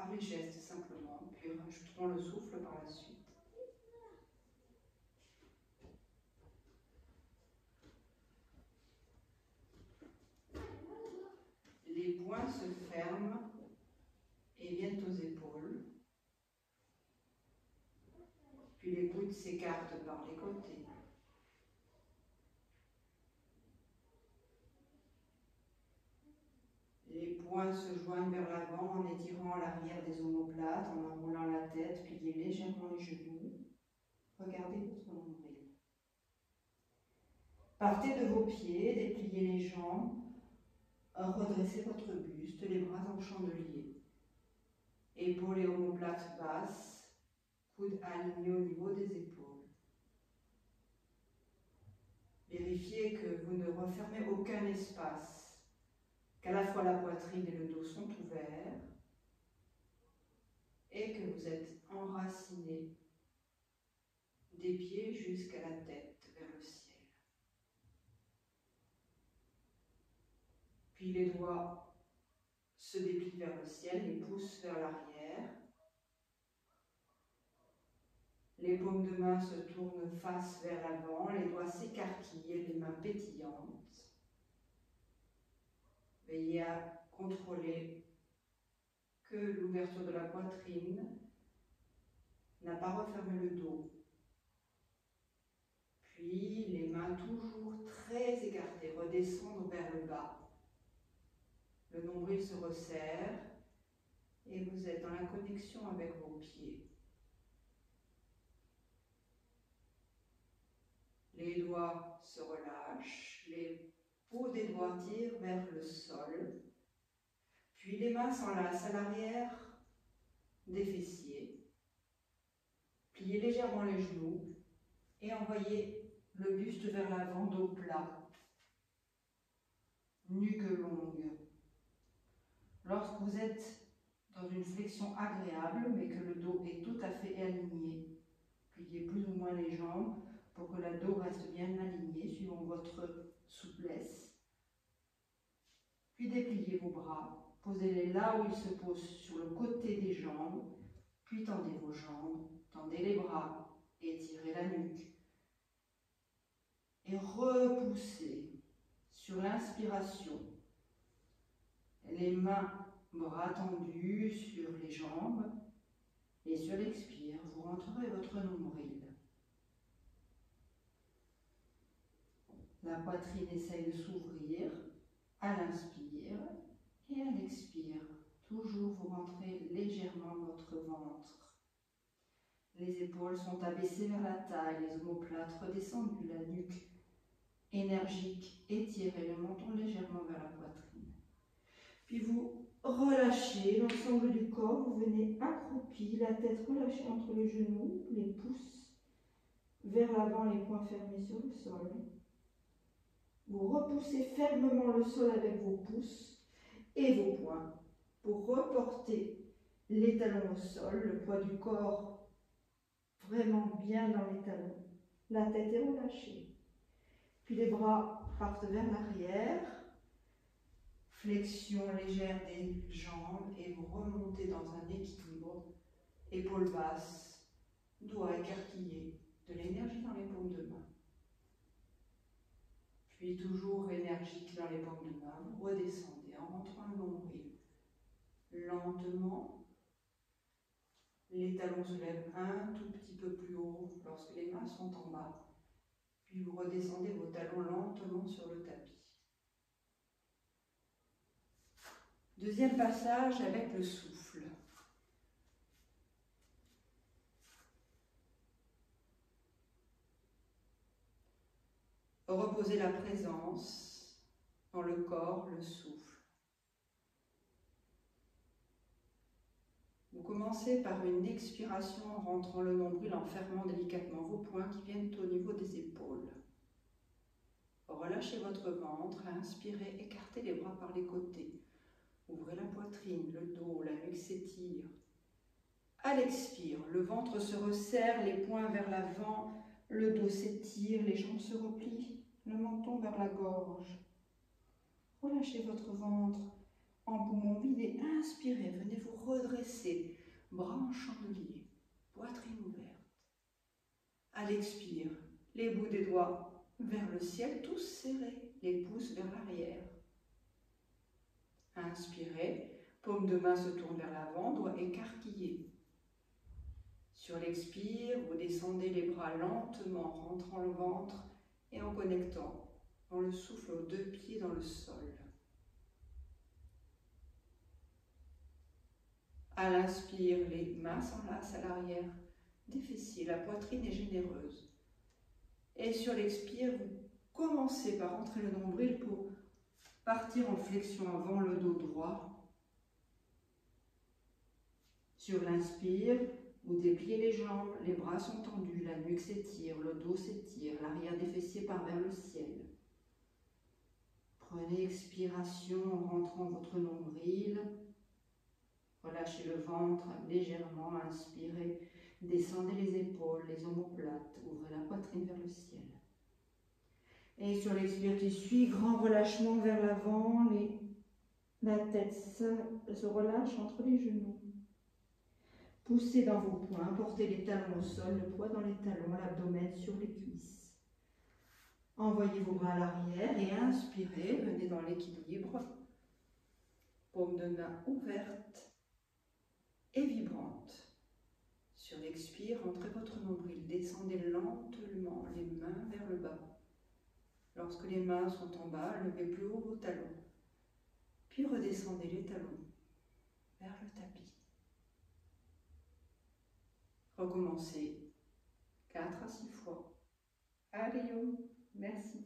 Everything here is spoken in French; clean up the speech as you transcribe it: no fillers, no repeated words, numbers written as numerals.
par les gestes simplement, puis rajouterons le souffle par la suite. Les poings se ferment et viennent aux épaules. Puis les coudes s'écartent par les côtés. Les poings se joignent vers l'avant en étirant l'arrière des omoplates, en enroulant la tête, pliez légèrement les genoux. Regardez votre nombril. Partez de vos pieds, dépliez les jambes, redressez votre buste, les bras en chandelier. Épaules et omoplates basses, coudes alignés au niveau des épaules. Vérifiez que vous ne refermez aucun espace, qu'à la fois la poitrine et le dos sont ouverts et que vous êtes enraciné des pieds jusqu'à la tête vers le ciel. Puis les doigts se déplient vers le ciel, les pouces vers l'arrière. Les paumes de main se tournent face vers l'avant, les doigts s'écarquillent, les mains pétillantes. Veillez à contrôler que l'ouverture de la poitrine n'a pas refermé le dos. Puis les mains toujours très écartées, redescendre vers le bas. Le nombril se resserre et vous êtes dans la connexion avec vos pieds. Les doigts se relâchent, les peaux des doigts tirent vers le sol. Puis les mains s'enlacent à l'arrière des fessiers. Pliez légèrement les genoux et envoyez le buste vers l'avant, dos plat, nuque longue. Lorsque vous êtes dans une flexion agréable, mais que le dos est tout à fait aligné, pliez plus ou moins les jambes pour que le dos reste bien aligné, suivant votre souplesse. Puis dépliez vos bras, posez-les là où ils se posent, sur le côté des jambes, puis tendez vos jambes, tendez les bras, étirez la nuque. Et repoussez sur l'inspiration. Les mains, bras tendus sur les jambes. Et sur l'expire, vous rentrerez votre nombril. La poitrine essaye de s'ouvrir à l'inspire et à l'expire. Toujours vous rentrez légèrement votre ventre. Les épaules sont abaissées vers la taille, les omoplates redescendus, la nuque énergique, étirez le menton légèrement vers la poitrine. Puis vous relâchez l'ensemble du corps, vous venez accroupi, la tête relâchée entre les genoux, les pouces vers l'avant, les poings fermés sur le sol. Vous repoussez fermement le sol avec vos pouces et vos poings pour reporter les talons au sol, le poids du corps vraiment bien dans les talons. La tête est relâchée. Puis les bras partent vers l'arrière, flexion légère des jambes et vous remontez dans un équilibre, épaules basses, doigts écarquillés, de l'énergie dans les paumes de main. Puis toujours énergique dans les paumes de main, vous redescendez en rentrant le nombril. Lentement, les talons se lèvent un tout petit peu plus haut lorsque les mains sont en bas. Puis vous redescendez vos talons lentement sur le tapis. Deuxième passage avec le souffle. Reposez la présence dans le corps, le souffle. Vous commencez par une expiration en rentrant le nombril, en fermant délicatement vos poings qui viennent au niveau des épaules. Relâchez votre ventre, inspirez, écartez les bras par les côtés. Ouvrez la poitrine, le dos, la nuque s'étire. À l'expire, le ventre se resserre, les poings vers l'avant, le dos s'étire, les jambes se replient, le menton vers la gorge. Relâchez votre ventre en poumon vide et inspirez, venez vous redresser, bras en chandelier, poitrine ouverte. À l'expire, les bouts des doigts vers le ciel, tous serrés, les pouces vers l'arrière. Inspirez, paume de main se tourne vers l'avant, doigts écarquillés. Sur l'expire, vous descendez les bras lentement, rentrant le ventre et en connectant dans le souffle aux deux pieds dans le sol. À l'inspire, les mains s'enlacent à l'arrière des fessiers, la poitrine est généreuse. Et sur l'expire, vous commencez par rentrer le nombril pour partir en flexion avant le dos droit. Sur l'inspire, vous dépliez les jambes, les bras sont tendus, la nuque s'étire, le dos s'étire, l'arrière des fessiers part vers le ciel. Prenez expiration en rentrant votre nombril. Relâchez le ventre légèrement, inspirez, descendez les épaules, les omoplates, ouvrez la poitrine vers le ciel. Et sur l'expire qui suit, grand relâchement vers l'avant, la tête se relâche entre les genoux. Poussez dans vos poings, portez les talons au sol, le poids dans les talons, l'abdomen sur les cuisses. Envoyez vos bras à l'arrière et inspirez, venez dans l'équilibre. Paume de main ouverte et vibrante. Sur l'expire, rentrez votre nombril, descendez lentement les mains vers le bas. Lorsque les mains sont en bas, levez plus haut vos talons. Puis redescendez les talons vers le tapis. Recommencez 4 à 6 fois. Allez, merci.